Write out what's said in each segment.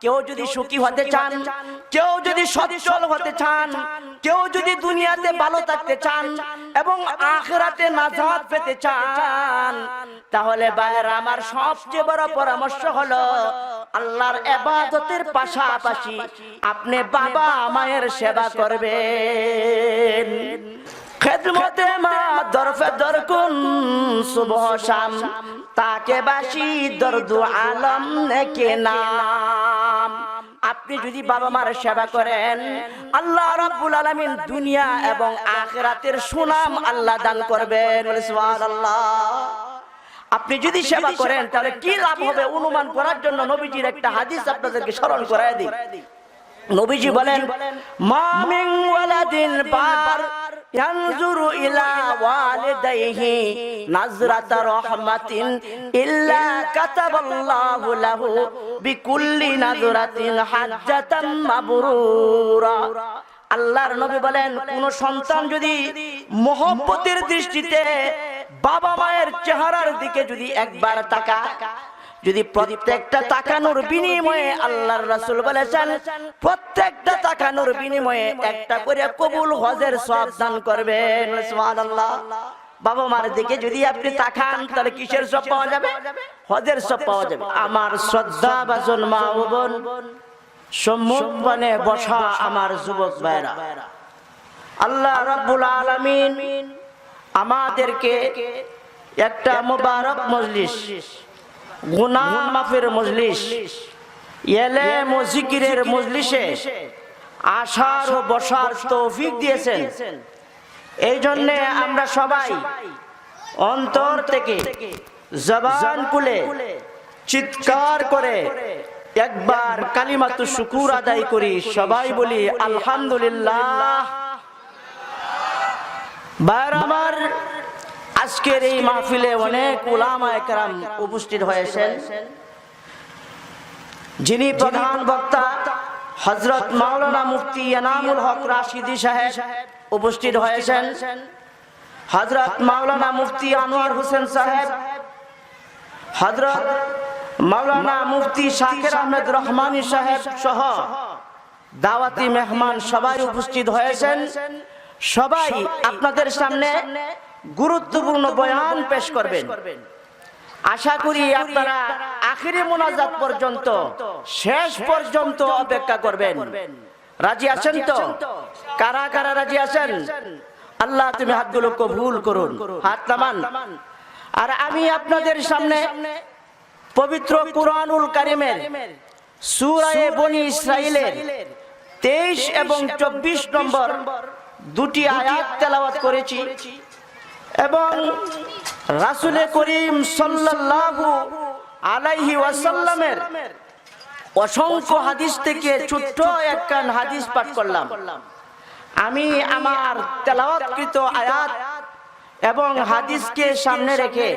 কেউ যদি সুখী হতে চান, কেউ যদি সচ্ছল হতে চান, কেউ যদি দুনিয়াতে ভালো থাকতে চান এবং আখিরাতে নাজাত পেতে চান, তাহলে ভাইরা আমার সবচেয়ে বড় পরামর্শ হলো আল্লাহর ইবাদতের পাশাপাশি আপনি বাবা মায়ের সেবা করবেন। খেদমতে মা দরফে দরকুন সুবহ শাম, তাকে বাসি দরদু আলম নেকে নাম। আপনি যদি বাবা মার সেবা করেন, আল্লাহ রাব্বুল আলামিন দুনিয়া এবং আখিরাতের সুনাম আল্লাহ দান করবেন। সুবহানাল্লাহ। আপনি যদি সেবা করেন তাহলে কি লাভ হবে অনুমান করার জন্য নবীজির একটা হাদিস আপনাদেরকে স্মরণ করায় দিই। নবীজি বলেন, মা মিন ওয়ালাদিন বার ইয়ানজুরু ইলা ওয়ালিদাইহি নাজরাতা রাহমাতিন ইল্লা কাতাবাল্লাহু লাহু বিকুল্লি নাজরাতিন হাজ্জাতাম মাবরুরা। আল্লাহর নবী বলেন, কোন সন্তান যদি মহব্বতের দৃষ্টিতে বাবা মায়ের চেহারার দিকে যদি একবার তাকায়, যদি প্রত্যেকটা তাকানোর বিনিময়ে আল্লাহর রাসূল বলেছেন প্রত্যেকটা তাকানোর বিনিময়ে একটা করে কবুল হজের সওয়াব দান করবেন। সুবহানাল্লাহ। বাবা মার দিকে যদি আপনি তাকান তাহলে কিসের সওয়াব পাওয়া যাবে? হজের সওয়াব পাওয়া যাবে। আমার শ্রদ্ধা ভাজন মা ও বোন, সম্মুখে বসা আমার যুবক ভাইরা, আল্লাহ রাব্বুল আলামিন আমাদেরকে একটা মুবারক মজলিস, গুনাহ মাফের মজলিস, ইলম ও জিকিরের মজলিসে আসার ও বসার তৌফিক দিয়েছেন। এই জন্য আমরা সবাই অন্তর থেকে জবান খুলে চিৎকার করে একবার কালিমাতু শুকুর আদায় করি। সবাই বলি আলহামদুলিল্লাহ। ভাইরা আমার, আজকের এই মাহফিলে অনেক উলামায়ে কেরাম উপস্থিত হয়েছেন। যিনি প্রধান বক্তা হযরত মাওলানা মুফতি এনামুল হক রাশিদী সাহেব উপস্থিত হয়েছেন, হযরত মাওলানা মুফতি আনোয়ার হোসেন সাহেব, হযরত মাওলানা মুফতি শাকির আহমেদ রহমানী সাহেব সহ দাওয়াতি মেহমান সবাই উপস্থিত হয়েছেন। সবাই আপনাদের সামনে গুরুত্বপূর্ণ বয়ান পেশ করবেন। আশা করি আপনারা আখিরি মুনাজাত পর্যন্ত, শেষ পর্যন্ত অপেক্ষা করবেন। রাজি আছেন তো? কারা কারা রাজি আছেন? আল্লাহ তুমি হাতগুলো কবুল করুন, হাত নামান। আর আমি আপনাদের সামনে পবিত্র কুরআনুল কারীমের সূরা বনী ইসরাঈলের 23 এবং 24 নম্বর দুটি আয়াত তেলাওয়াত করেছি এবং রাসূল করিম সাল্লাল্লাহু আলাইহি ওয়াসাল্লামের অসংখ্য হাদিস থেকে ছোট্ট একখান হাদিস পাঠ করলাম। আমি আমার তেলাওয়াতকৃত আয়াত এবং হাদিসকে সামনে রেখে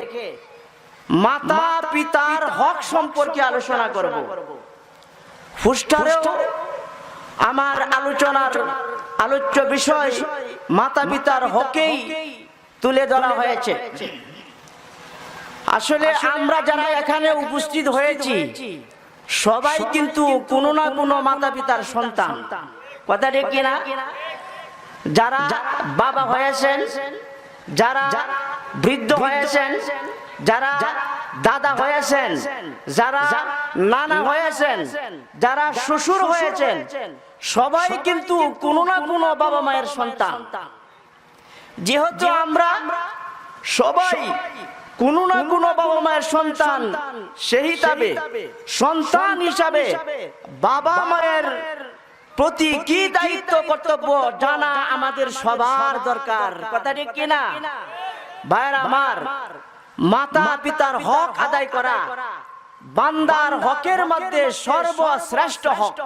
মাতা পিতার হক সম্পর্কে আলোচনা করব। ফুস্টারেও আমার আলোচনার আলোচ্য বিষয় মাতা পিতার হকেই তুলে ধরা হয়েছে। আসলে আমরা যারা এখানে উপস্থিত হয়েছি সবাই কিন্তু কোনো না কোনো মাতা পিতার সন্তান, কথা ঠিক কিনা? যারা বাবা হয়েছেন, যারা বৃদ্ধ হয়েছেন, যারা দাদা হয়েছেন, যারা নানা হয়েছেন, যারা শ্বশুর হয়েছেন, সবাই কিন্তু কোনো না কোনো বাবা মায়ের সন্তান। যেহেতু আমরা সবাই কোনো না কোনো বাবা মায়ের সন্তান, সেই হিসাবে সন্তান হিসাবে বাবা মায়ের প্রতি কি দায়িত্ব কর্তব্য জানা আমাদের সবার দরকার, কথা ঠিক কিনা? ভাইরা আমার, মাতা পিতার হক আদায় করা বান্দার হকের মধ্যে সর্বশ্রেষ্ঠ হক।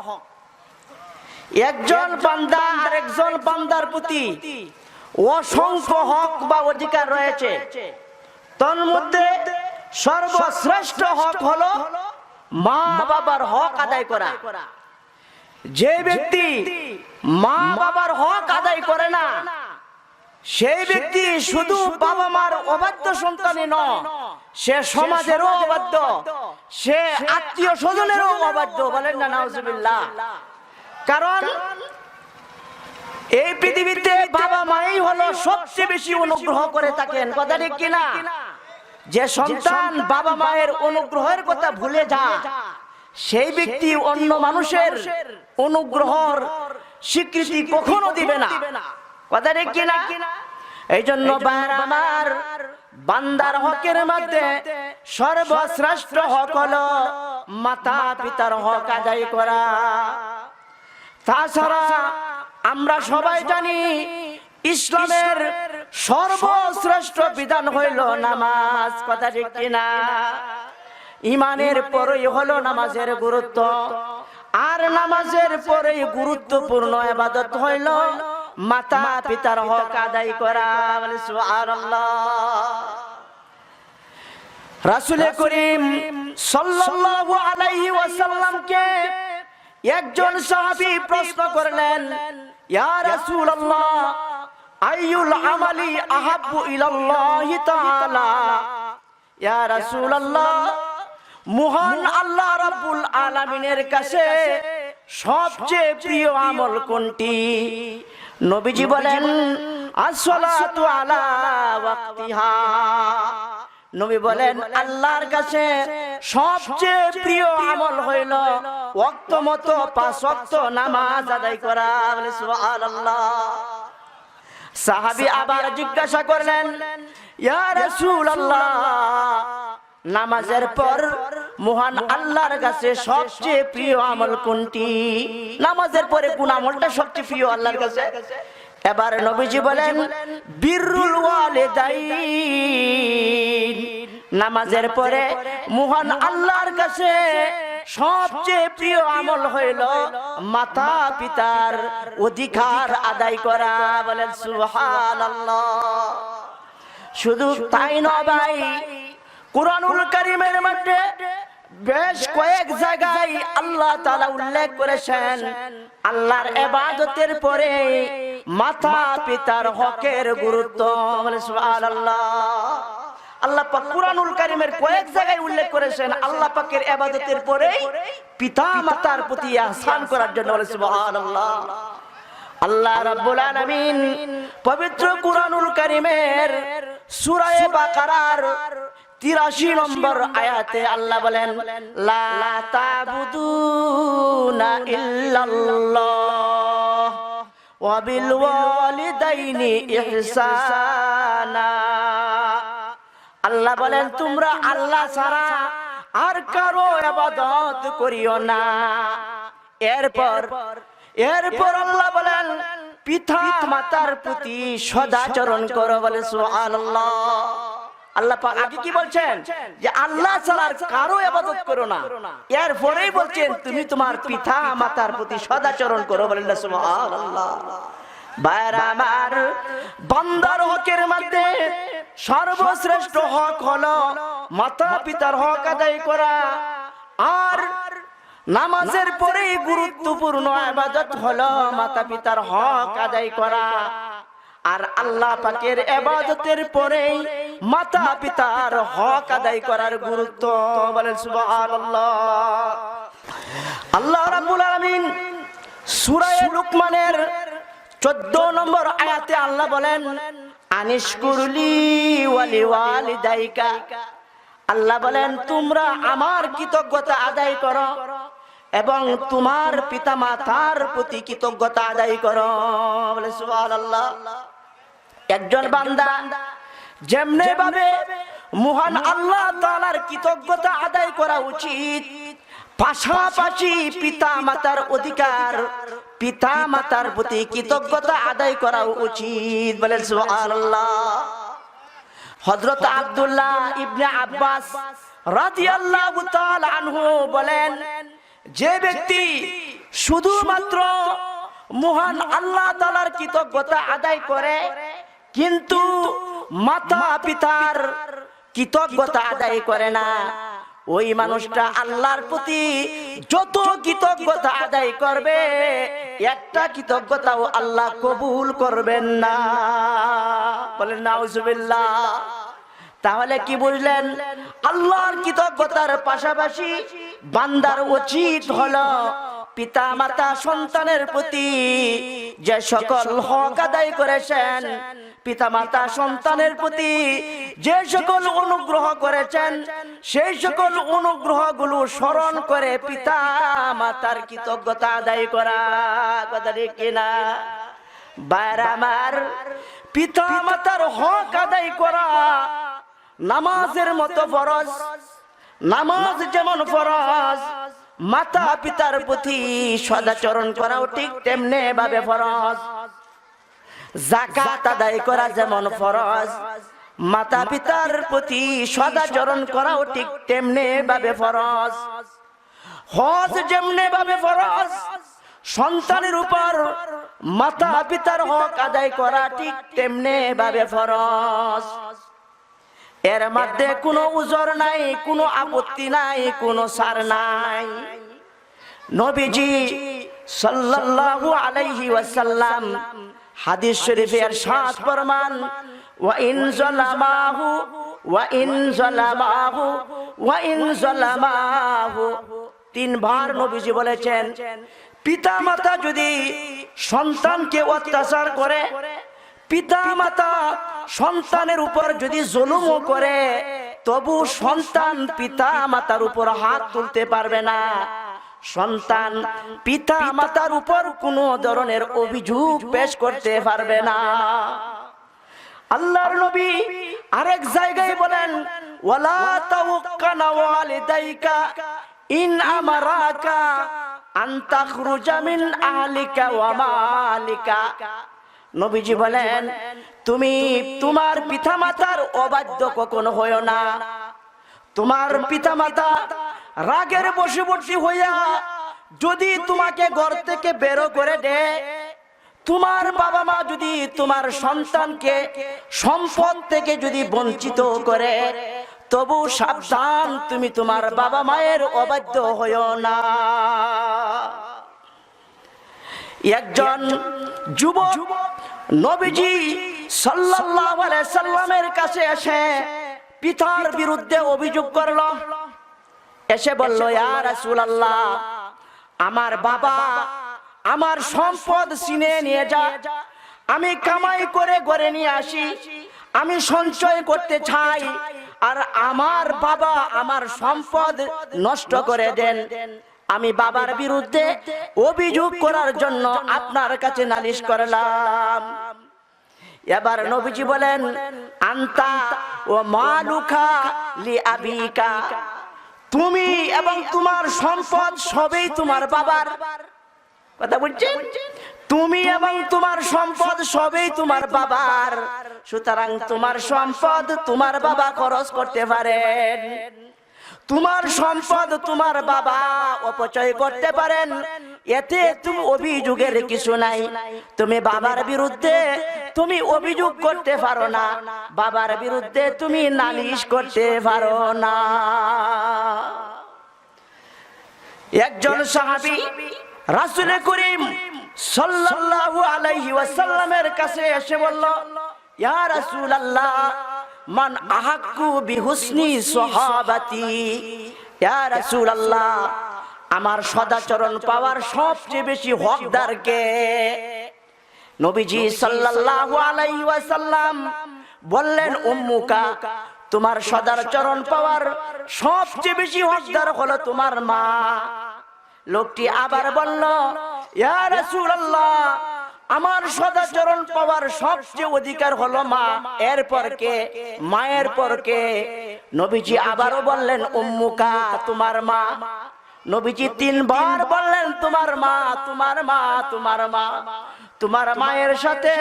একজন বান্দা আর একজন বান্দার প্রতি অসংখ্য হক বা অধিকার রয়েছে। তার মধ্যে সর্বশ্রেষ্ঠ হক হলো মা বাবার হক আদায় করা। যে ব্যক্তি মা বাবার হক আদায় করে না সেই ব্যক্তি শুধু বাবা মার অবাধ্য সন্তানই নয়, সে সমাজেরও অবাধ্য, সে আত্মীয় স্বজনেরও অবাধ্য। বলেন না নাউজুবিল্লাহ। কারণ এই পৃথিবীতে বাবা মাই হলো সবচেয়ে বেশি অনুগ্রহ করে থাকেন, কথা ঠিক কিনা? যে সন্তান বাবা মায়ের অনুগ্রহের কথা ভুলে যায়, সেই ব্যক্তি অন্য মানুষের অনুগ্রহর স্বীকৃতি কখনো দিবে না, কথা ঠিক কিনা? এই জন্য আমার বান্দার হকের মধ্যে সর্বশ্রেষ্ঠ হক হলো মাতা পিতার হক আদায় করা। তাছাড়া আমরা সবাই জানি ইসলামের সর্বশ্রেষ্ঠ বিধান হইল নামাজ, কথা ঠিক কিনা? ইমানের পরেই হলো নামাজের গুরুত্ব, আর নামাজের পরেই গুরুত্বপূর্ণ ইবাদত হইল মাতা পিতার হক আদায় করা। বলে সুবহানাল্লাহ। রাসূল করিম সাল্লাল্লাহু আলাইহি ওয়াসাল্লামকে একজন সাহাবী প্রশ্ন করলেন, ইয়া রাসূলুল্লাহ, আইয়ুল আমালি আহাব্বু ইলাল্লাহি তাআলা? ইয়া রাসূলুল্লাহ, মহান আল্লাহ রাব্বুল আলামিনের কাছে সবচেয়ে প্রিয় আমল কোনটি? নবীজি বলেন, আসসালাতু আলা ওয়াক্তিহা। নবী বলেন, আল্লাহর কাছে সবচেয়ে প্রিয় আমল হইল ওয়াক্ত মতো 5 ওয়াক্ত নামাজ আদায় করা। বলে সুবহানাল্লাহ। সাহাবী আবার জিজ্ঞাসা করলেন, ইয়া রাসূলুল্লাহ, নামাজের পর মহান আল্লাহর কাছে সবচেয়ে প্রিয় আমল কোনটি? নামাজের পরে কোন আমলটা সবচেয়ে প্রিয় আল্লাহর কাছে? এবার নবীজি বলেন, বিররুল ওয়ালিদাইন। নামাজের পরে মহান আল্লাহর কাছে সবচেয়ে প্রিয় আমল হইল মাতা পিতার অধিকার আদায় করা। বলেন সুবহানাল্লাহ। শুধু তাই নয় ভাই, কুরআনুল কারীমের মধ্যে বেশ কয়েক জায়গায় আল্লাহ তাআলা উল্লেখ করেছেন আল্লাহর ইবাদতের পরে মাতা পিতার হকের গুরুত্ব। বলে সুবহানাল্লাহ। আল্লাহ পাক কুরআনুল কারীমের কয়েক জায়গায় উল্লেখ করেছেন আল্লাহ পাকের ইবাদতের পরে পিতা মাতার প্রতি ইহসান করার জন্য। বলে সুবহানাল্লাহ। আল্লাহ রাব্বুল আলামিন পবিত্র কুরআনুল কারীমের সূরা বাকারার 83 নম্বর আয়াতে আল্লাহ বলেন, লা তা'বুদুনা ইল্লাল্লাহ ওয়া বিল ওয়ালিদাইনি ইহসানা। আল্লাহ বলেন, তোমরা আল্লাহ ছাড়া আর কারো ইবাদত করিও না। এরপর আল্লাহ বলেন, পিতা মাতার প্রতি সদাচরণ করো। বলে সুবহানাল্লাহ। আল্লাহ পাক আগে কি বলছেন? যে আল্লাহ ছাড়া আর কারো ইবাদত করো না। এরপরেই বলছেন, তুমি তোমার পিতা মাতার প্রতি সদাচরণ করো। বলেন না সুবহানাল্লাহ। ভাইরা আমার, বান্দার হকের মধ্যে সর্বশ্রেষ্ঠ হক হলো মাতা পিতার হক আদায় করা, আর নামাজের পরেই গুরুত্বপূর্ণ ইবাদত হলো মাতা পিতার হক আদায় করা। আর আল্লাহ পাকের ইবাদতের পরেই মাতা পিতার হক আদায় করার গুরুত্ব। বলেন সুবহানাল্লাহ। আল্লাহ রাব্বুল আলামিন সূরা লুকমানের 14 নম্বর আয়াতে আল্লাহ বলেন, আনিশকুরলি ওয়ালি ওয়ালিদাইকা। আল্লাহ বলেন, তোমরা আমার কৃতজ্ঞতা আদায় করো এবং তোমার পিতা মাতার প্রতি কৃতজ্ঞতা আদায় করো। বলে সুবহানাল্লাহ। একজন বান্দা যেমনি ভাবে মহান আল্লাহ তাআলার কৃতজ্ঞতা আদায় করা উচিত, পাশাপাশি পিতা মাতার অধিকার, পিতা মাতার প্রতি কৃতজ্ঞতা আদায় করা উচিত। বলেন সুবহানাল্লাহ। হযরত আব্দুল্লাহ ইবনে আব্বাস রাদিয়াল্লাহু তাআলা আনহু বলেন, যে ব্যক্তি শুধুমাত্র মহান আল্লাহ তাআলার কৃতজ্ঞতা আদায় করে কিন্তু মাতা পিতার কৃতজ্ঞতা আদায় করে না, ওই মানুষটা আল্লাহর প্রতি যত কৃতজ্ঞতা আদায় করবে, একটা কৃতজ্ঞতাও আল্লাহ কবুল করবেন না। বলেন নাউজুবিল্লাহ। তাহলে কি বুঝলেন? আল্লাহর কৃতজ্ঞতার পাশাপাশি বান্দার উচিত হলো পিতা মাতা সন্তানের প্রতি যে সকল হক আদায় করেছেন, পিতা মাতা সন্তানের প্রতি যে সকল অনুগ্রহ করেছেন, সেই সকল অনুগ্রহগুলো স্মরণ করে পিতা মাতার কৃতজ্ঞতা আদায় করা। কথা ঠিক কিনা? ভাইরা আমার, পিতা মাতার হক আদায় করা নামাজের মতো ফরজ। নামাজ যেমন ফরজ, মাতা পিতার প্রতি সদাচরণ করাও ঠিক তেমনি ভাবে ফরজ। যাকাত আদায় করা যেমন ফরজ, মাতা পিতার প্রতি সদাচরণ করাও ঠিক তেমনি ভাবে ফরজ। হজ যেমনি ভাবে ফরজ, সন্তানের উপর মাতা পিতার হক আদায় করা ঠিক তেমনি ভাবে ফরজ। এর মধ্যে কোনো উজর নাই, কোনো আপত্তি নাই, কোনো ছাড় নাই। নবীজি সাল্লাল্লাহু আলাইহি ওয়াসাল্লাম হাদিস শরীফে ইরশাদ ফরমান, ওয়া ইন যালামাহু ওয়া ইন যালামাহু ওয়া ইন যালামাহু। তিনবার নবীজি বলেছেন, পিতা মাতা যদি সন্তানকে অত্যাচার করে, পিতা মাতা সন্তানের উপর যদি জুলুম করে, তবু সন্তান পিতা মাতার উপর হাত তুলতে পারবে না। সন্তান পিতা মাতার উপর কোনো ধরনের অভিযোগ পেশ করতে পারবে না। আল্লাহর নবী আরেক জায়গায় বলেন, ওয়ালা তাওক্কানা ওয়ালিদাইকা ইন আমারাকা আন তাখরুজা মিন আহলিকা ওয়া মালিকা। নবীজি বলেন, তুমি তোমার পিতামাতার অবাধ্য কখনো হইও না। তোমার পিতামাতা রাগের বশবর্তী হইয়া যদি তোমাকে ঘর থেকে বের করে দেয়, তোমার বাবা মা যদি তোমার সন্তানকে সম্পদ থেকে যদি বঞ্চিত করে, তবু সাবধান, তুমি তোমার বাবা মায়ের অবাধ্য হইও না। একজন যুবক নবীজি সাল্লাল্লাহু আলাইহি সাল্লামের কাছে এসে পিতার বিরুদ্ধে অভিযোগ করলো। এসে বলল, ইয়া রাসূলুল্লাহ, আমার বাবা আমার সম্পদ ছিনিয়ে নিয়ে যায়, আমি কামাই করে ঘরে নিয়ে আসি, আমি সঞ্চয় করতে চাই, আর আমার বাবা আমার সম্পদ নষ্ট করে দেন। আমি বাবার বিরুদ্ধে অভিযোগ করার জন্য আপনার কাছে নালিশ করলাম। এবার নবীজি বলেন, আনতা ও মালুকা লি আবিকা, তুমি এবং তোমার সম্পদ সবই তোমার বাবার। কথা বুঝছেন? তুমি এবং তোমার সম্পদ সবই তোমার বাবার। সুতরাং তোমার সম্পদ তোমার বাবা খরচ করতে পারেন, তোমার সম্পদ তোমার বাবা অপচয় করতে পারেন, এতে তুমি অভিযোগের কিছু নাই। তুমি বাবার বিরুদ্ধে তুমি অভিযোগ করতে পারো না, বাবার বিরুদ্ধে তুমি নালিশ করতে পারো না। একজন সাহাবী রাসূল করিম সাল্লাল্লাহু আলাইহি ওয়াসাল্লামের কাছে এসে বলল, ইয়া রাসূলুল্লাহ, মান আহাক্কু বিহুসনি সাহাবাতি। ইয়া রাসূলুল্লাহ, আমার সদাচরণ পাওয়ার সবচেয়ে বেশি হকদার কে? নবীজি সাল্লাল্লাহু আলাইহি ওয়াসাল্লাম বললেন, উম্মুকা, তোমার সদাচরণ পাওয়ার সবচেয়ে বেশি হকদার হলো তোমার মা। লোকটি আবার বলল, ইয়া রাসূলুল্লাহ, আমার সদাচরণ পাওয়ার সবচেয়ে অধিকার হলো মা, এরপর কে? মায়ের পর কে? নবীজি আবারও বললেন, উম্মুকা, তোমার মা। নবীজি তিনবার বললেন, তোমার মা, তোমার মা, তোমার মা। তোমার মায়ের সাথে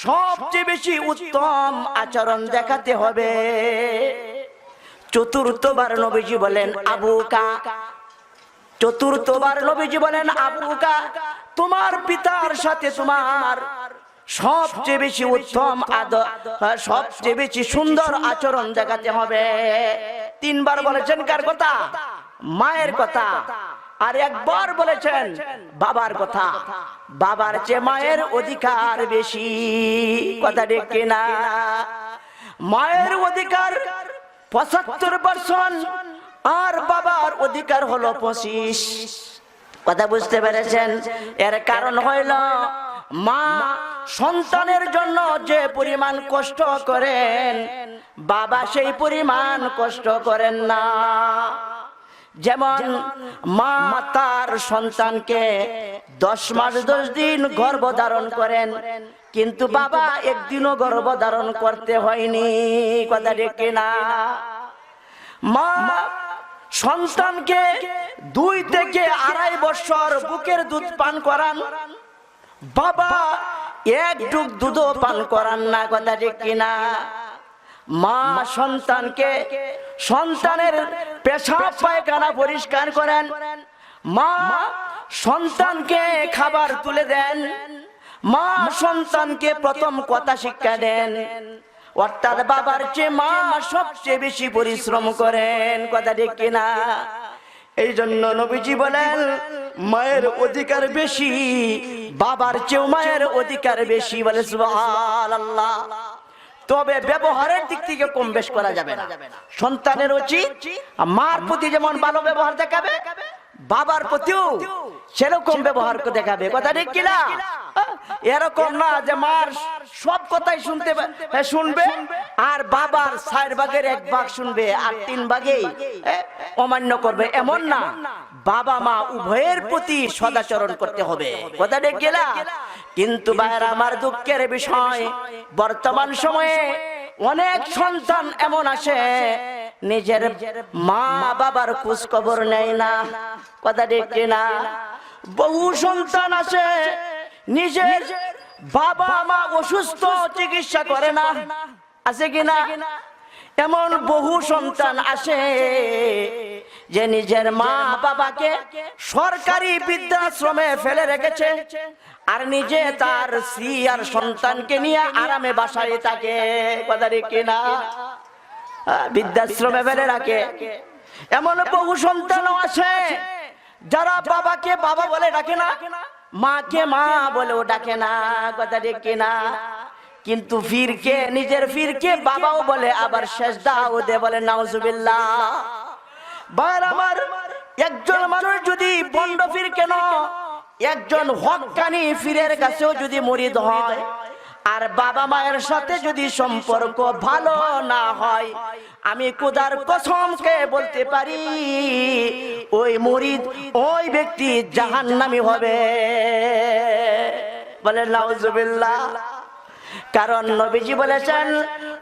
সবচেয়ে বেশি উত্তম আচরণ দেখাতে হবে। চতুর্থবার নবীজি বলেন, আবুকা। চতুর্থবার নবীজি বলেন, আবুকা, তোমার পিতার সাথে তোমার সবচেয়ে বেশি উত্তম সবচেয়ে বেশি সুন্দর আচরণ দেখাতে হবে। তিনবার বলেছেন কার কথা? মায়ের কথা। আর একবার বলেছেন বাবার কথা। বাবার চেয়ে মায়ের অধিকার বেশি, কথা ঠিক কিনা? মায়ের অধিকার 75% আর বাবার অধিকার হলো 25। কথা বুঝতে পেরেছেন? এর কারণ হইল মা সন্তানের জন্য যে পরিমাণ কষ্ট করেন, বাবা সেই পরিমাণ কষ্ট করেন না। যেমন মা তার সন্তানকে 10 মাস 10 দিন গর্ভধারণ করেন, কিন্তু বাবা একদিনও গর্ভধারণ করতে হয়নি, কথা ঠিক কিনা? মা সন্তানকে 2 থেকে 2.5 বছর বুকের দুধ পান করান, বাবা 1 ঢুক দুধও পান করান না, কথা ঠিক কিনা? মা সন্তানকে সন্তানের পেশাব পায়খানা পরিষ্কার করেন, মা সন্তানকে খাবার তুলে দেন, মা সন্তানকে প্রথম কথা শিক্ষা দেন। অর্থাৎ বাবার চেয়ে মা সবচেয়ে বেশি পরিশ্রম করেন, কথা ঠিক কিনা? এই জন্য নবীজি বলেন মায়ের অধিকার বেশি, বাবার চেয়েও মায়ের অধিকার বেশি, বলে সুবহানাল্লাহ। তবে ব্যবহারের দিক থেকে কম বেশ করা যাবে না। সন্তানের উচিত মার প্রতি যেমন ভালো ব্যবহার দেখাবে, বাবার প্রতিও সেরকম ব্যবহার দেখাবে, কথা ঠিক কিনা? এরকম না যে মার সব কথাই শুনবে আর বাবার 4 ভাগের 1 ভাগ শুনবে আর 3 ভাগেই অমান্য করবে, এমন না। বাবা মা উভয়ের প্রতি সদাচরণ করতে হবে, কথা ঠিক কিনা? কিন্তু ভাইরা আমার, দুঃখের বিষয় বর্তমান সময়ে অনেক সন্তান এমন আসে নিজের মা বাবার খোঁজ খবর নেয় না, কথা ঠিক কিনা? বহু সন্তান আসে নিজের বাবা মা অসুস্থ, চিকিৎসা করে না, আছে কিনা? এমন বহু সন্তান আসে যে নিজের মা বাবাকে সরকারি বৃদ্ধাশ্রমে ফেলে রেখেছে আর নিজে তার স্ত্রী আর সন্তানকে নিয়ে আরামে বাসায় থাকে, কথা ঠিক কিনা? বৃদ্ধাশ্রমে ফেলে রাখে। এমন বহু সন্তানও আছে যারা বাবাকে বাবা বলে ডাকে না, মাকে মা বলেও ডাকে না, কথা ঠিক কিনা? কিন্তু ফিরকে নিজের ফিরকে বাবাও বলে, আবার সেজদাও দে, বলে নাউজুবিল্লাহ। ভাই আমার, একজন মানুষ যদি বন্ড ফির কেন, একজন হক্কানি ফিরের কাছেও যদি মুরিদ হয় আর বাবা মায়ের সাথে যদি সম্পর্ক ভালো না হয়, আমি খোদার কসমকে বলতে পারি ওই মুরিদ, ওই ব্যক্তি জাহান্নামী হবে, বলে নাউজুবিল্লাহ। কারণ নবীজি বলেছেন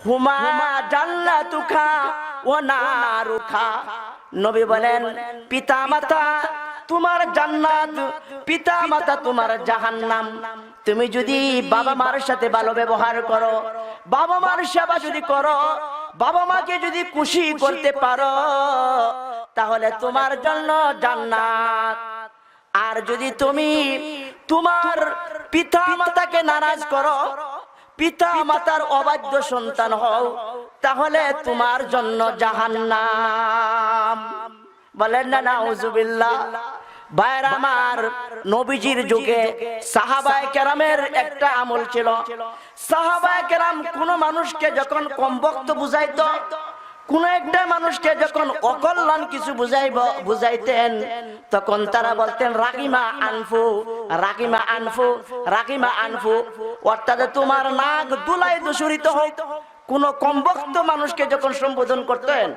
হুমা জান্নাতুকা ওয়া নারুকা। নবী বলেন পিতা মাতা তোমার জান্নাত, পিতা মাতা তোমার জাহান্নাম। তুমি যদি বাবা মার সাথে ভালো ব্যবহার করো, বাবা মার সেবা যদি করো, বাবা মাকে যদি খুশি করতে পারো, তাহলে তোমার জন্য জান্নাত। আর যদি তুমি তোমার পিতা মাতাকে নারাজ করো, পিতা মাতার অবাধ্য সন্তান হও, তাহলে তোমার জন্য জাহান্নাম, বলেন না নাউজুবিল্লাহ। ভাইরা আমার, নবীজির যুগে সাহাবায়ে কেরামের একটা আমল ছিল। সাহাবায়ে কেরাম কোন মানুষকে যখন কমবক্ত বুঝাইতো, কোন একটা মানুষকে যখন অকল্যাণ কিছু বুঝাইতেন, তখন তারা বলতেন রাকিমা আনফু, রাকিমা আনফু, রাকিমা আনফু। অর্থাৎ তোমার নাক দুলাই দূষিত হোক। কোন কমবক্ত মানুষকে যখন সম্বোধন করতেন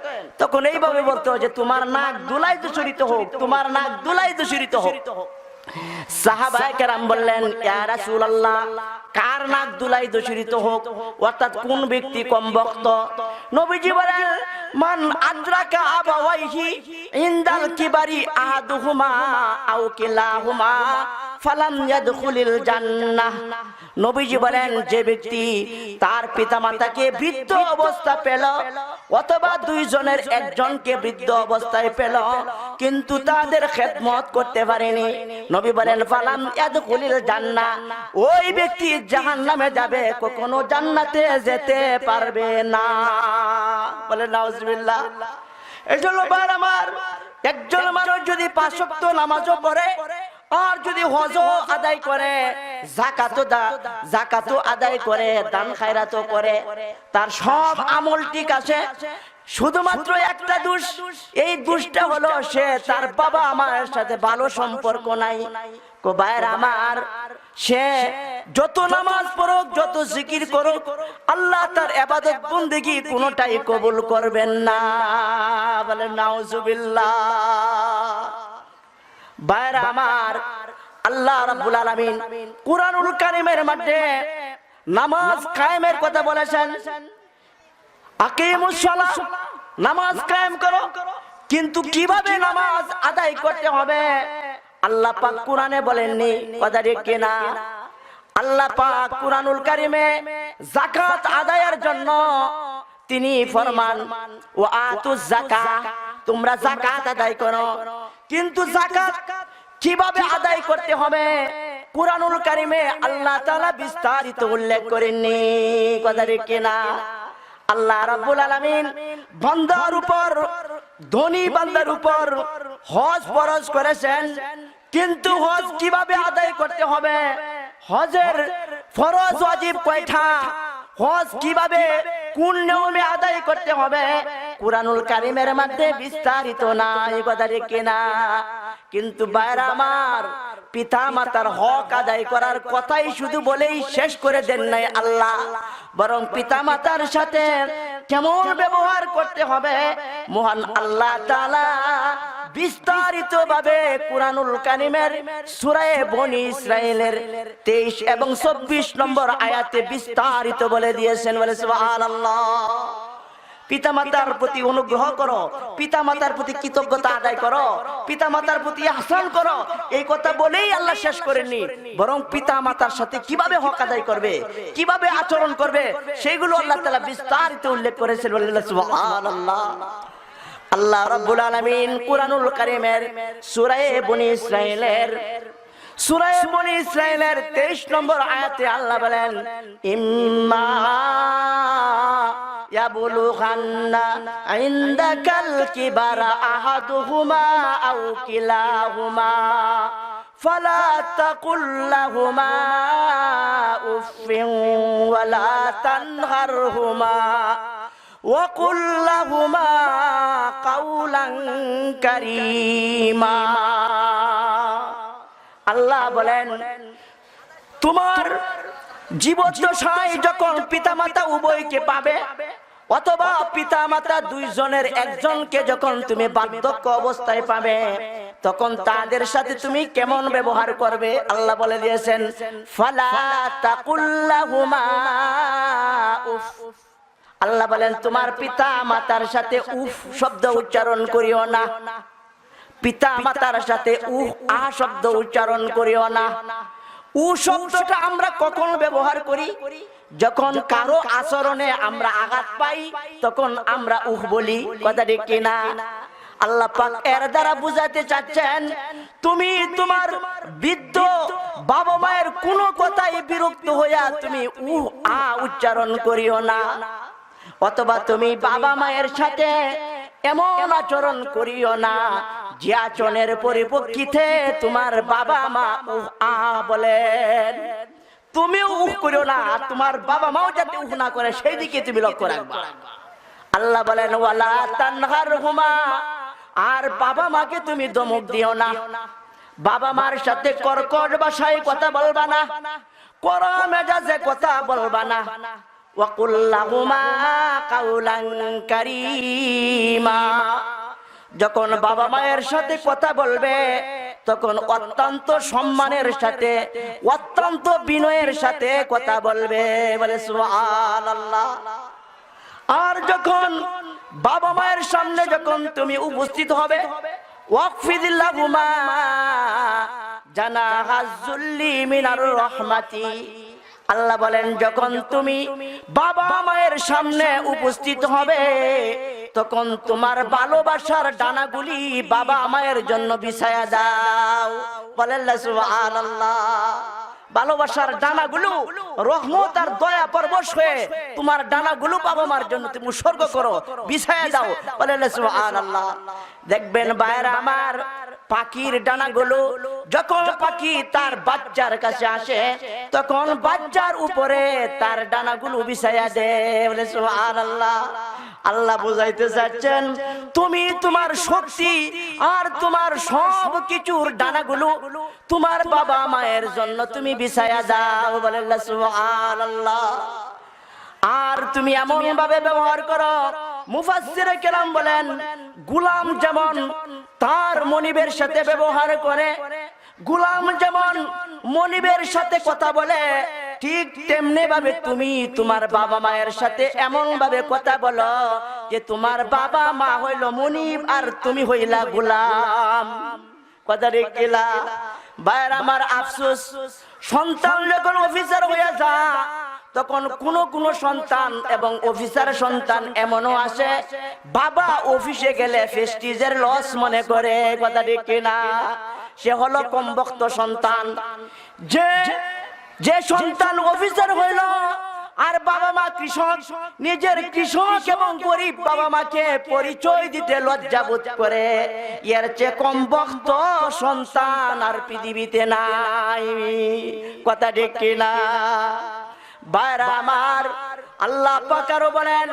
তখন এইভাবে বলতো যে তোমার নাক দুলাই দূষিত হোক, তোমার নাক দুলাই দূষিত হোক। সাহাবায়ে কেরাম বললেন ইয়া রাসূলুল্লাহ, কার নাক দুলাই দূষিত হোক, অর্থাৎ কোন ব্যক্তি কমবক্ত? নবীজি বলেন মান আদরাকা আবাওয়াইহি ইনদাল কিবারি আহাদুহুমা আও কিলাহুমা ফালাম ইয়াদখুলিল জান্নাহ। নবীজি বলেন যে ব্যক্তি তার পিতামাতাকে বৃদ্ধ অবস্থা পেল অথবা দুইজনের একজনকে বৃদ্ধ অবস্থায় পেল কিন্তু তাদের খেদমত করতে পারেনি, নবী বলেন ফালাম ইয়াদখুলিল জান্নাহ, ওই ব্যক্তি জাহান্নামে যাবে, কখনো জান্নাতে যেতে পারবে না, বলে নাউজুবিল্লাহ। এই জন্য বার আমার একজন মানুষ যদি 5 ওয়াক্ত নামাজও পড়ে আর যদি হজও আদায় করে, যাকাতও আদায় করে, দান খায়রাতও করে, তার সব আমল ঠিক আছে, শুধুমাত্র একটা দোষ, এই দোষটা হলো সে তার বাবা মায়ের সাথে ভালো সম্পর্ক নাই। ভাইয়ের আমার, সে যত নামাজ পড়ুক, যত জিকির করুক, আল্লাহ তার ইবাদত বন্দেগী কোনটাই কবুল করবেন না। বলেন নাউজুবিল্লাহ। ভাইয়ের আমার, আল্লাহ রাব্বুল আলামিন কুরআনুল কারীমের মধ্যে নামাজ কায়েমের কথা বলেছেন। আকিমুস সালাহ, নামাজ কায়েম করো, কিন্তু কিভাবে নামাজ আদায় করতে হবে আল্লাহ পাক কুরআনে বলেননি, কথা ঠিক কিনা? আল্লাহ পাক কুরআনুল কারীমে যাকাত আদায়ের জন্য তিনি ফরমান ওয়া আতুজ যাকাত, তোমরা যাকাত আদায় করো, কিন্তু যাকাত কিভাবে আদায় করতে হবে কুরআনুল কারীমে আল্লাহ তাআলা বিস্তারিত উল্লেখ করেননি, কথা ঠিক কিনা? আল্লাহ রাব্বুল আলামিন বান্দার উপর, ধনী বান্দার উপর হজ ফরজ করেছেন, কিন্তু হজ কিভাবে আদায় করতে হবে, হজের ফরজ ওয়াজিব কয়টা, হজ কিভাবে কোন নিয়মে আদায় করতে হবে কুরআনুল কারীমের মধ্যে বিস্তারিত নাই, কথা ঠিক কিনা? কিন্তু ভাইরা আমার, পিতা মাতার হক আদায় করার কথাই শুধু বলেই শেষ করে দেন নাই আল্লাহ, বরং পিতা মাতার সাথে কেমন ব্যবহার করতে হবে মহান আল্লাহ তাআলা বিস্তারিত ভাবে কুরআনুল কারীমের সূরা বনী ইসরাঈলের 23 এবং 24 নম্বর আয়াতে বিস্তারিত বলে দিয়েছেন। বলে সুবহানাল্লাহ। পিতামাতার প্রতি অনুগ্রহ করো, পিতামাতার প্রতি কৃতজ্ঞতা আদায় করো, পিতামাতার প্রতি ইহসান করো, এই কথা বলেই আল্লাহ শেষ করেননি, বরং পিতামাতার সাথে কিভাবে হক আদায় করবে, কিভাবে আচরণ করবে, সেগুলো আল্লাহ তাআলা বিস্তারিত উল্লেখ করেছেন। সুবহানাল্লাহ। আল্লাহ রাব্বুল আলামিন কুরআনুল কারীমের সূরা বনী ইসরাঈলের 23 নম্বর আয়াতে আল্লাহ বলেন, ইম্মা ইয়াবলুগান্না ইনদাকাল কিবারা আহাদুহুমা আও কিলাহুমা ফালা তাকুল লাহুমা উফিন ওয়ালা তানহারহুমা ওয়াকুল লাহুমা কাওলান কারীমা। আল্লাহ বলেন, তোমার জীবদ্দশায় যখন পিতামাতা উভয়কে পাবে, অথবা পিতামাতা দুইজনের একজনকে যখন তুমি বার্ধক্য অবস্থায় পাবে, তখন তাদের সাথে তুমি কেমন ব্যবহার করবে আল্লাহ বলে দিয়েছেন, ফালা তাকুল লাহুমা উফ। আল্লাহ বলেন, তোমার পিতা মাতার সাথে উফ শব্দ উচ্চারণ করিও না, পিতা মাতার সাথে উহ আ শব্দ উচ্চারণ করিও না। উ শব্দটা আমরা কখন ব্যবহার করি? যখন কারো আচরণে আমরা আঘাত পাই, তখন আমরা উহ বলি, কথা ঠিক কিনা? আল্লাহ পাক এর দ্বারা বুঝাতে চাচ্ছেন, তুমি তোমার বৃদ্ধ বাবা মায়ের কোন কথাই বিরক্ত হইয়া তুমি উহ আ উচ্চারণ করিও না, অথবা তুমি বাবা মায়ের সাথে এমন আচরণ করিও না যে আচরণের পরিপ্রেক্ষিতে তোমার বাবা মা উহ আ বলেন। তুমি উহ করিও না, তোমার বাবা মাও যাতে উহ না করে সেই দিকে তুমি লক্ষ্য রাখবা। আল্লাহ বলেন, ওয়ালা তানহারহুমা, আর বাবা মাকে তুমি ধমক দিও না, বাবা মার সাথে কর্কশ ভাষায় কথা বলবা না, কড়া মেজাজে কথা বলবা না। ওয়াকুল লাহুমা কাওলান কারীমা, যখন বাবা মায়ের সাথে কথা বলবে তখন অত্যন্ত সম্মানের সাথে, অত্যন্ত বিনয়ের সাথে কথা বলবে। বলে সুবহানাল্লাহ। আর যখন বাবা মায়ের সামনে যখন তুমি উপস্থিত হবে, ওয়াকফিদ লাহুমা জানাহাজ যুল্লি মিনার রাহমাতি, আল্লাহ বলেন, যখন তুমি বাবা মায়ের সামনে উপস্থিত হবে তখন তোমার ভালোবাসার ডানাগুলি বাবা মায়ের জন্য বিছায়া দাও। বলেন সুবহানাল্লাহ। ভালোবাসার ডানাগুলো রহমত আর দয়া পরবশ হয়ে তোমার ডানাগুলো বাবা মার জন্য তুমি উৎসর্গ করো, বিছায়া দাও। বলেন সুবহানাল্লাহ। দেখবেন ভাইরা আমার, পাখির ডানাগুলো যখন পাখি তার বাচ্চার কাছে আসে তখন বাচ্চার উপরে তার ডানাগুলো বিছায়া দেয়। বলে সুবহানাল্লাহ। আল্লাহ বুঝাইতে চাচ্ছেন, তুমি তোমার শক্তি আর তোমার সব কিছুর ডানাগুলো তোমার বাবা মায়ের জন্য তুমি বিছায়া দাও। বলে সুবহানাল্লাহ। আর তুমি এমন ভাবে ব্যবহার করো, মুফাসসিরে কেরাম বলেন, গোলাম যেমন তার মনিবের সাথে ব্যবহার করে, গোলাম যেমন মনিবের সাথে কথা বলে, ঠিক তেমনি ভাবে তুমি তোমার বাবা মায়ের সাথে এমন ভাবে কথা বলো যে তোমার বাবা মা হইল মনিব আর তুমি হইলা গোলাম। কথা রেখেলা ভাইয়ের আমার। আফসোস, সন্তান যখন অফিসার হয়ে যায় তখন কোন সন্তান এবং অফিসার সন্তান এমনও আসে, বাবা অফিসে গেলে প্রেস্টিজের লস মনে করে। কথা ঠিক কিনা? সে হলো কমবক্ত সন্তান। যে সন্তান অফিসার হইল আর বাবা মা কৃষক, নিজের কৃষক এবং গরিব বাবা মাকে পরিচয় দিতে লজ্জাবোধ করে, এর চেয়ে কমবক্ত সন্তান আর পৃথিবীতে নাই। কথা ঠিক কিনা? ভাইরা আমার, আল্লাহ পাক আরো বলেন,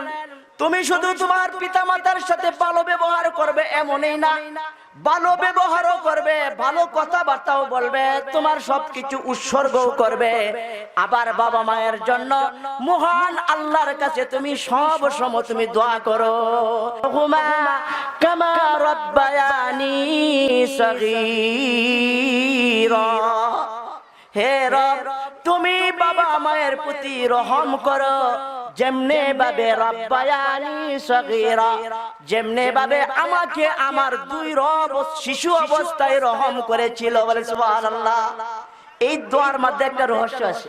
তুমি শুধু তোমার পিতা মাতার সাথে ভালো ব্যবহার করবে এমনই না, ভালো ব্যবহারও করবে, ভালো কথাবার্তাও বলবে, তোমার সবকিছু উৎসর্গও করবে। আবার বাবা মায়ের জন্য মহান আল্লাহর কাছে তুমি সব সময় তুমি দোয়া করো, হুমা কামা রাব্বায়ানি সগীরা। হে রব, তুমি বাবা মায়ের প্রতি রহম করো যেমনে ভাবে রাব্বায়ানি সগীরা, যেমনে ভাবে আমাকে আমার দুই রব শিশু অবস্থায় রহম করেছিল। বলে সুবহানাল্লাহ। এই দোয়ার মধ্যে একটা রহস্য আছে।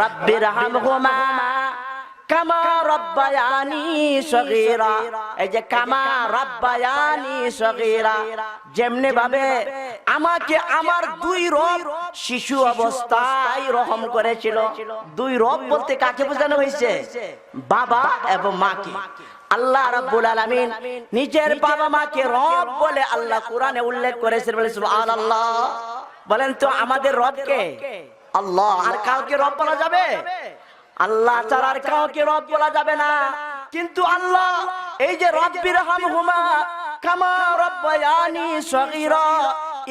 রাব্বিরহামহুমা কামা রাব্বায়ানি সগীরা, এই যে কামা রাব্বায়ানি সগীরা, যেমনে ভাবে আমাকে আমার দুই রব শিশু অবস্থায় রহম করেছিল। দুই রব বলতে কাকে বোঝানো হয়েছে? বাবা এবং মাকে। আল্লাহ রাব্বুল আলামিন নিজের বাবা মাকে রব বলে আল্লাহ কোরআনে উল্লেখ করেছেন। বলে সুবহানাল্লাহ। বলেন তো আমাদের রব কে? আল্লাহ। আর কাউকে রব বলা যাবে? আল্লাহ ছাড়া আর কাউকে রব বলা যাবে না। কিন্তু আল্লাহ এই যে রাব্বিরহামহুমা কামা রাব্বায়ানি সগীরা,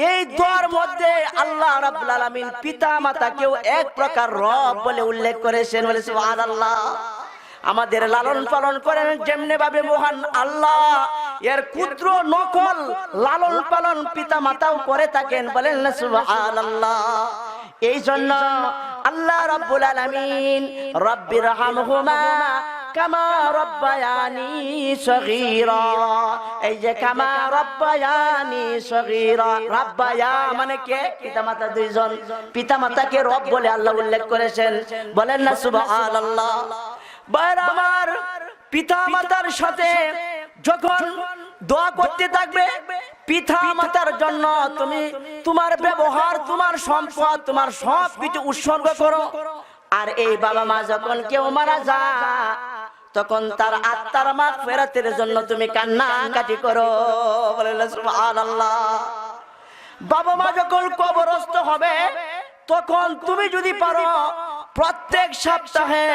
এই দোয়ার মধ্যে আল্লাহ রাব্বুল আলামিন পিতা মাতাকেও এক প্রকার রব বলে উল্লেখ করেছেন। বলে সুবহানাল্লাহ। আমাদের লালন পালন করেন যেমনি ভাবে মহান আল্লাহ, এর ক্ষুদ্র নকল লালন পালন পিতা মাতাও করে থাকেন। বলেন না সুবহানাল্লাহ। এই জন্য আল্লাহ রাব্বুল আলামিন রাব্বিরহামহুমা কামা রাব্বায়ানি সগীরা, এই যে কামা রাব্বায়ানি সগীরা, রাব্বায়া মানে কে? পিতামাতা দুইজন। পিতামাতাকে রব বলে আল্লাহ উল্লেখ করেছেন। বলেন না সুবহানাল্লাহ। ভাইরা আমার, পিতামাতার সাথে যখন দোয়া করতে থাকবে, পিতা মাতার জন্য তুমি তোমার ব্যবহার, তোমার সম্পদ, তোমার সব কিছু উৎসর্গ করো। আর এই বাবা মা যখন কেউ মারা যায় তখন তার আত্মার মাগফিরাতের জন্য তুমি কান্নাকাটি করো। বলেন সুবহানাল্লাহ। বাবা মা যখন কবরস্থ হবে তখন তুমি যদি পারো প্রত্যেক সপ্তাহে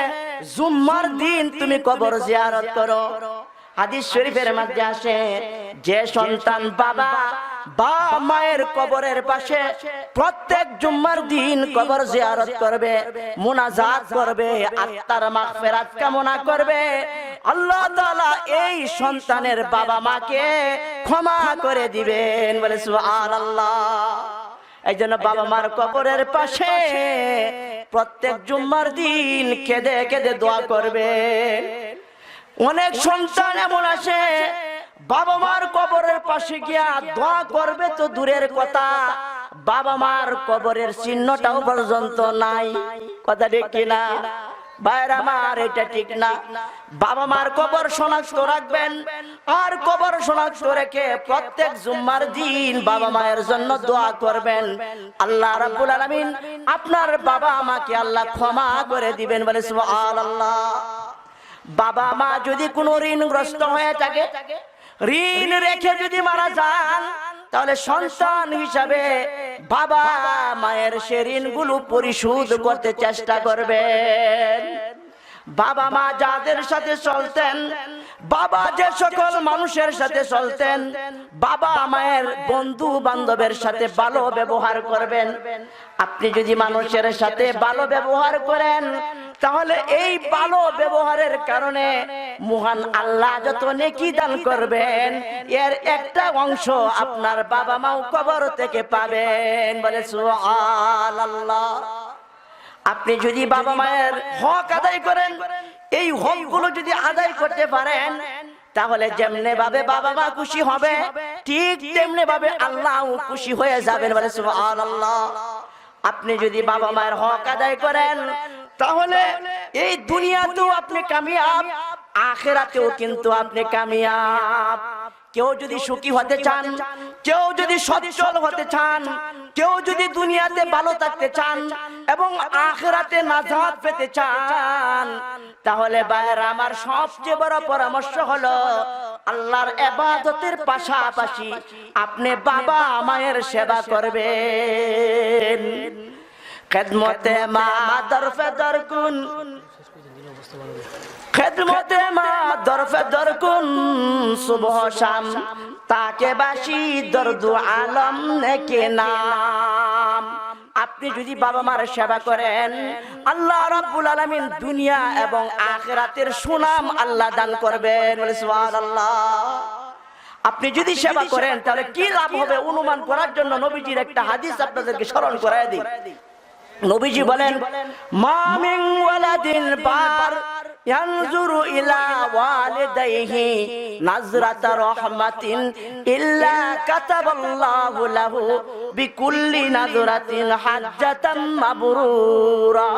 জুম্মার দিন তুমি কবর জিয়ারত করো। হাদিস শরীফের মধ্যে আসে, যে সন্তান বাবা বা মায়ের কবরের পাশে প্রত্যেক জুম্মার দিন কবর জিয়ারত করবে, মুনাজাত করবে, আত্মার মাগফিরাত কামনা করবে, আল্লাহ তাআলা এই সন্তানের বাবা মাকে ক্ষমা করে দিবেন। বলে সুবহানাল্লাহ। এই জন্য বাবা মার কবরের পাশে প্রত্যেক জুম্মার দিন কেঁদে কেঁদে দোয়া করবে। অনেক সন্তান এমন আছে বাবা মার কবরের পাশে গিয়া দোয়া করবে তো দূরের কথা, বাবা মার কবরের চিহ্নটাও পর্যন্ত নাই। কথা ঠিক কিনা? ভাইরা আমার, এটা ঠিক না। বাবা মার কবর শনাক্ত রাখবেন, আর কবর শনাক্ত রেখে প্রত্যেক জুম্মার দিন বাবা মায়ের জন্য দোয়া করবেন। আল্লাহ রাব্বুল আলামিন আপনার বাবা মাকে আল্লাহ ক্ষমা করে দিবেন, বলে সুবহানাল্লাহ। বাবা মা যদি কোনো ঋণগ্রস্ত হয়ে থাকে, ঋণ রেখে যদি মারা যান, তাহলে সন্তান হিসাবে বাবা মায়ের সে ঋণগুলো পরিশোধ করতে চেষ্টা করবেন। বাবা মা যাদের সাথে চলতেন, বাবা যে সকল মানুষের সাথে চলতেন, বাবা মায়ের বন্ধু বান্ধবের সাথে ভালো ব্যবহার করবেন। আপনি যদি মানুষের সাথে ভালো ব্যবহার করেন, তাহলে এই ভালো ব্যবহারের কারণে মহান আল্লাহ যত নেকি দান করবেন, এর একটা অংশ আপনার বাবা মাও কবর থেকে পাবেন, বলে সুবহানাল্লাহ। আপনি যদি বাবা মায়ের হক আদায় করেন, এই হকগুলো যদি আদায় করতে পারেন, তাহলে যেমনে ভাবে বাবা মা খুশি হবে, ঠিক তেমনি ভাবে আল্লাহও খুশি হয়ে যাবেন, বলে সুবহানাল্লাহ। আপনি যদি বাবা মায়ের হক আদায় করেন, তাহলে এই দুনিয়াতেও আপনি কামিয়াব, আখিরাতেও কিন্তু আপনি কামিয়াব। কেউ যদি সুখী হতে চান, কেউ যদি সচ্ছল হতে চান, কেউ যদি দুনিয়াতে ভালো থাকতে চান এবং আখিরাতে নাজাত পেতে চান, তাহলে ভাইরা আমার সবচেয়ে বড় পরামর্শ হলো আল্লাহর ইবাদতের পাশাপাশি আপনি বাবা মায়ের সেবা করবেন। খেদমতে মা দরফে দরকুন, খেদমতে মা দরফে দরকুন, সুবহ শাম তাকে বাসি দরদু আলম নেকে নাম। আপনি যদি বাবা মার সেবা করেন, আল্লাহ রাব্বুল আলামিন দুনিয়া এবং আখিরাতের সুনাম আল্লাহ দান করবেন, বলে সুবহানাল্লাহ। আপনি যদি সেবা করেন, তাহলে কি লাভ হবে অনুমান করার জন্য নবীজির একটা হাদিস আপনাদেরকে স্মরণ করায় দিই। নবীজি বলেন, মা মিন ওয়ালাদিন বার ইয়ানজুরু ইলা ওয়ালিদাইহি নাজরাতা রাহমাতিন ইল্লা কাতাবাল্লাহু লাহু বিকুল্লি নাজরাতিন হাজ্জাতাম মাবরুরা।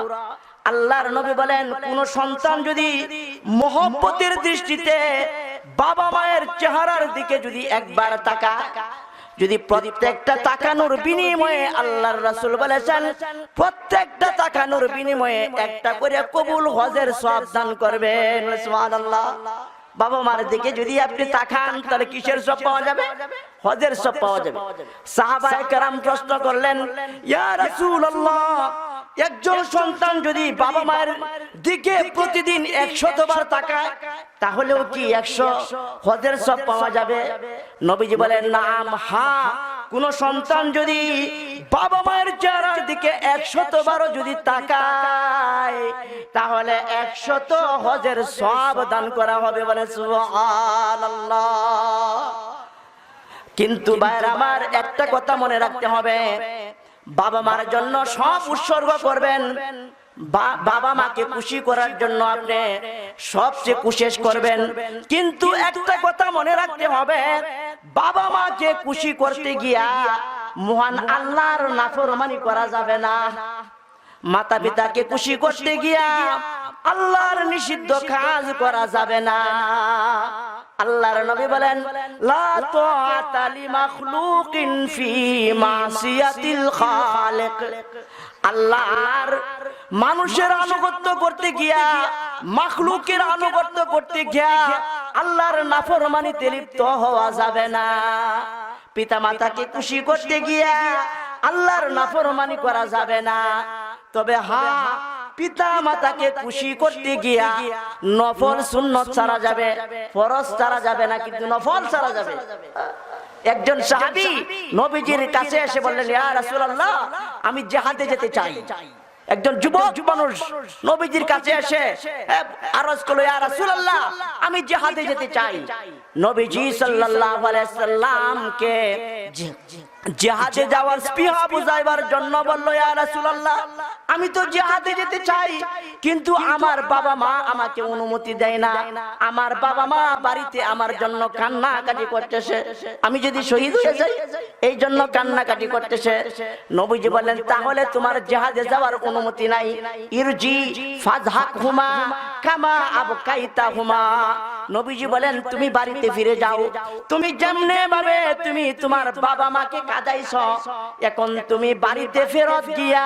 আল্লাহর নবী বলেন, কোন সন্তান যদি মহব্বতের দৃষ্টিতে বাবা মায়ের চেহারার দিকে যদি একবার তাকায়, যদি প্রত্যেকটা তাকানোর বিনিময়ে, আল্লাহর রাসূল বলেছেন প্রত্যেকটা তাকানোর বিনিময়ে একটা করে কবুল হজের সওয়াব দান করবেন, সুবহানাল্লাহ। বাবা মার দিকে যদি আপনি তাকান, তাহলে কিসের সওয়াব পাওয়া যাবে? হজের সওয়াব পাওয়া যাবে। সাহাবায়ে কেরাম প্রশ্ন করলেন, ইয়া রাসূলুল্লাহ, একজন সন্তান যদি বাবা মায়ের দিকে প্রতিদিন 100 বার তাকায়, তাহলেও কি 100 হজের সওয়াব পাওয়া যাবে? নবীজি বলেন, নাম, হ্যাঁ। কোন সন্তান যদি বাবা মায়ের চেহারার দিকে 100 বারও যদি তাকায়, তাহলে 100 হজের সওয়াব দান করা হবে, বলে সুবহানাল্লাহ। কিন্তু ভাইরা আমার, একটা কথা মনে রাখতে হবে, বাবা মার জন্য সব উৎসর্গ করবেন, বাবা মাকে খুশি করার জন্য আপনি সবচেয়ে কোশিশ করবেন। কিন্তু একটা কথা মনে রাখতে হবে, বাবা মাকে খুশি করতে গিয়া মহান আল্লাহর নাফরমানি করা যাবে না। মাতা পিতাকে খুশি করতে গিয়া আল্লাহর নিষিদ্ধ কাজ করা যাবে না। আল্লাহর নবী বলেন, লা তাআতা লিমাখলুকিন ফি মাসিয়াতিল খালিক। আল্লাহর মানুষের আনুগত্য করতে গিয়া, মাখলুকের আনুগত্য করতে গিয়া আল্লাহর নাফরমানিতে লিপ্ত হওয়া যাবে না। পিতা মাতাকে খুশি করতে গিয়া আল্লাহর নাফরমানি করা যাবে না। তবে হ্যাঁ, পিতা মাতাকে খুশি করতে গিয়া নফল সুন্নত ছাড়া যাবে, ফরজ ছাড়া যাবে না, কিন্তু নফল ছাড়া যাবে। একজন সাহাবী নবীজির কাছে এসে বললেন, ইয়া রাসূলুল্লাহ, আমি জিহাদে যেতে চাই। একজন যুবক মানুষ নবীজির কাছে এসে আরজ করলো, ইয়া রাসূলুল্লাহ, আমি জিহাদে যেতে চাই। নবীজি সাল্লাল্লাহু আলাইহি সাল্লামকে জিহাদে যাওয়ার স্পৃহা বুঝাইবার জন্য বলল, ইয়া রাসূলুল্লাহ, আমি তো জিহাদে যেতে চাই, কিন্তু আমার বাবা মা আমাকে অনুমতি দেয় না। আমার বাবা মা বাড়িতে আমার জন্য কান্নাকাটি করতেছে, আমি যদি শহীদ হয়ে যাই এই জন্য কান্নাকাটি করতেছে। নবীজি বললেন, তাহলে তোমার জিহাদে যাওয়ার অনুমতি নাই। ইরজি ফাযহাকহুমা কামা আবকাইতাহুমা। নবীজি বলেন, তুমি বাড়িতে ফিরে যাও, তুমি যেমনে ভাবে তুমি তোমার বাবা মাকে কাঁদাইছো, এখন তুমি বাড়িতে ফেরত গিয়া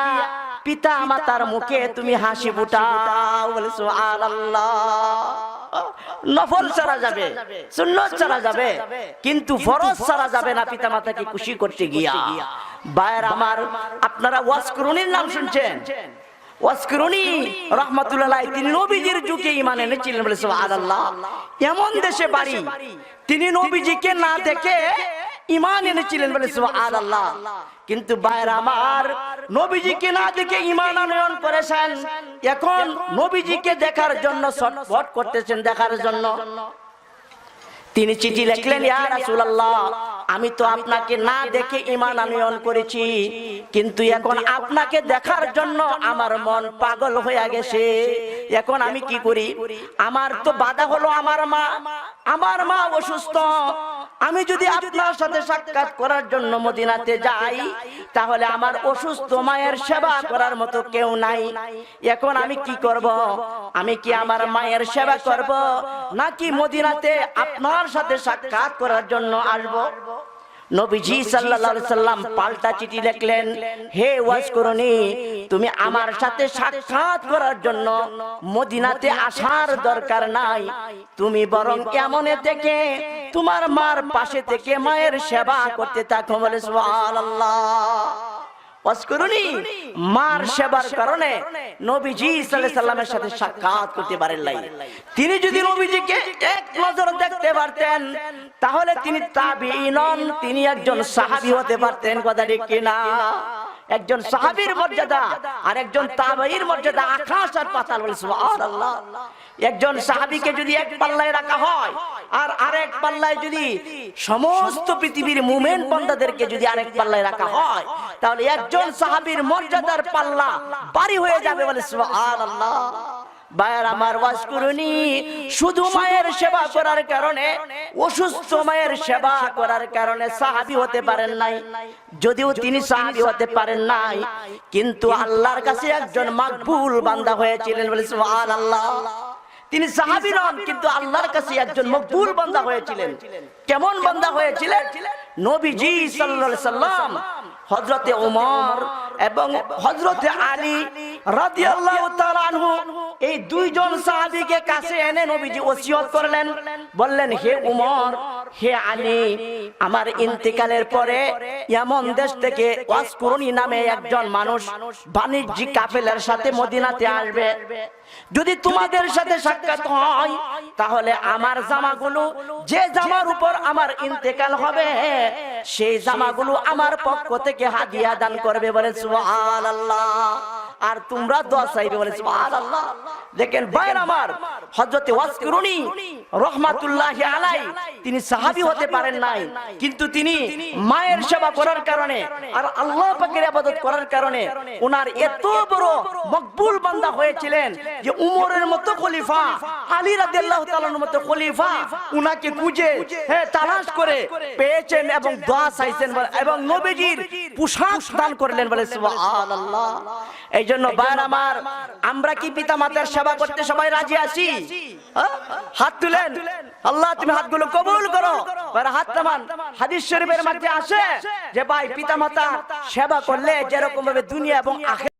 পিতা মাতার মুখে তুমি হাসি ফুটাও। বলে সুবহানাল্লাহ। নফল ছাড়া যাবে, সুন্নত ছাড়া যাবে, কিন্তু ফরজ ছাড়া যাবে না পিতা মাতাকে খুশি করতে গিয়া। ভাইয়ের আমার, আপনারা ওয়াজকুরুনির নাম শুনছেন? ওয়াজকুরুনি রাহমাতুল্লাহ আলাইহি তিনি নবীজির যুগে ঈমান এনেছিলেন। বলে সুবহানাল্লাহ। এমন দেশে বাড়ি, তিনি নবীজিকে না দেখে ঈমান এনেছিলেন। বলে সুবহানাল্লাহ। কিন্তু ভাইয়ের আমার, নবীজিকে না দেখে ঈমান আনয়ন করেছেন, এখন নবীজিকে দেখার জন্য ছটফট করতেছেন, দেখার জন্য। তিনি চিঠি লিখলেন, ইয়া রাসূলুল্লাহ, আমি তো আপনাকে না দেখে ঈমান আনয়ন করেছি, কিন্তু এখন আপনাকে দেখার জন্য আমার মন পাগল হয়ে গেছে। এখন আমি কি করি? আমার তো বাধা হলো আমার মা অসুস্থ। আমি যদি আপনার সাথে সাক্ষাৎ করার জন্য মদিনাতে যাই, তাহলে আমার অসুস্থ মায়ের সেবা করার মতো কেউ নাই। এখন আমি কি করব? আমি কি আমার মায়ের সেবা করব, নাকি মদিনাতে আপনার সাথে সাক্ষাৎ করার জন্য আসব? নবীজি সাল্লাল্লাহু আলাইহি সাল্লাম পাল্টা চিঠি লিখলেন, হে ওয়াজকুরুনি, তুমি আমার সাথে সাক্ষাৎ করার জন্য মদিনাতে আসার দরকার নাই, তুমি বরং এমনে থেকে তোমার মার পাশে থেকে মায়ের সেবা করতে থাকো। বলে সুবহানাল্লাহ। ওয়াজকুরুনি মার সেবার কারণে নবীজি সাল্লাল্লাহু আলাইহি সাল্লামের সাথে সাক্ষাৎ করতে পারেন নাই। তিনি যদি নবীজিকে এক নজর দেখতে পারতেন, তাহলে তিনি তাবিঈন নন, তিনি একজন সাহাবী হতে পারতেন। কথা ঠিক কিনা? একজন সাহাবীর মর্যাদা আর একজন তাবিঈর মর্যাদা আকাশ আর পাতাল। বলে সুবহানাল্লাহ। একজন সাহাবীকে যদি এক পাল্লায় রাখা হয়, আর আরেক পাল্লায় যদি সমস্ত পৃথিবীর মুমিন বান্দাদেরকে যদি আরেক পাল্লায় রাখা হয়, তাহলে একজন সাহাবীর মর্যাদার পাল্লা ভারী হয়ে যাবে। বলে সুবহানাল্লাহ। ভাইয়ের আমার, ওয়াজকুরুনি শুধু মায়ের সেবা করার কারণে, অসুস্থ মায়ের সেবা করার কারণে সাহাবী হতে পারেন নাই। যদিও তিনি সাহাবী হতে পারেন নাই, কিন্তু আল্লাহর কাছে একজন মাকবুল বান্দা হয়েছিলেন। বলে সুবহানাল্লাহ। তিনি সাহাবী নন, কিন্তু আল্লাহর কাছে একজন মকবুল বান্দা হয়েছিলেন। কেমন বান্দা হয়েছিলেন? নবীজি সাল্লাল্লাহু আলাইহি সাল্লাম হযরতে ওমর এবং হযরতে আলী রাদিয়াল্লাহু তাআলা আনহু, এই দুইজন সাহাবীকে কাছে এনে নবীজি ওসিয়ত করলেন, বললেন, হে ওমর, হে আলী, আমার ইন্তেকালের পরে এমন দেশ থেকে ওয়াজকুরুনি নামে একজন মানুষ বাণিজ্যিক কাফেলার সাথে মদিনাতে আসবে। যদি তোমাদের সাথে সাক্ষাৎ হয়, তাহলে আমার জামাগুলো, যে জামার উপর আমার ইন্তেকাল হবে, সেই জামাগুলো আমার পক্ষ থেকে হাদিয়া দান করবে। বলে সুবহানাল্লাহ। আর তোমরা দোয়া চাইবে। বলে সুবহানাল্লাহ। দেখেন ভাইরা আমার, হযরতে ওয়াজকুরুনি রাহমাতুল্লাহি আলাইহি তিনি সাহাবী হতে পারেন নাই, কিন্তু তিনি মায়ের সেবা করার কারণে আর আল্লাহ পাকের ইবাদত করার কারণে ওনার এত বড় মকবুল বান্দা হয়েছিলেন যে উমরের মতো খলিফা, আলী রাদিয়াল্লাহু তাআলার মতো খলিফা উনাকে খুঁজে তালাশ করে পেয়েছেন এবং দোয়া চাইছেন এবং নবীজির পোশাক দান করলেন। বলে সুবহানাল্লাহ। এই জন্য ভাইরা আমার, আমরা কি পিতা মাতার সেবা করতে সবাই রাজি আছি? হাত তুলেন। আল্লাহ তুমি হাতগুলো কবুল করো। হাত নামান। হাদিস শরীফের মধ্যে আসে যে ভাই পিতা মাতা সেবা করলে যেরকম ভাবে দুনিয়া এবং আখিরাত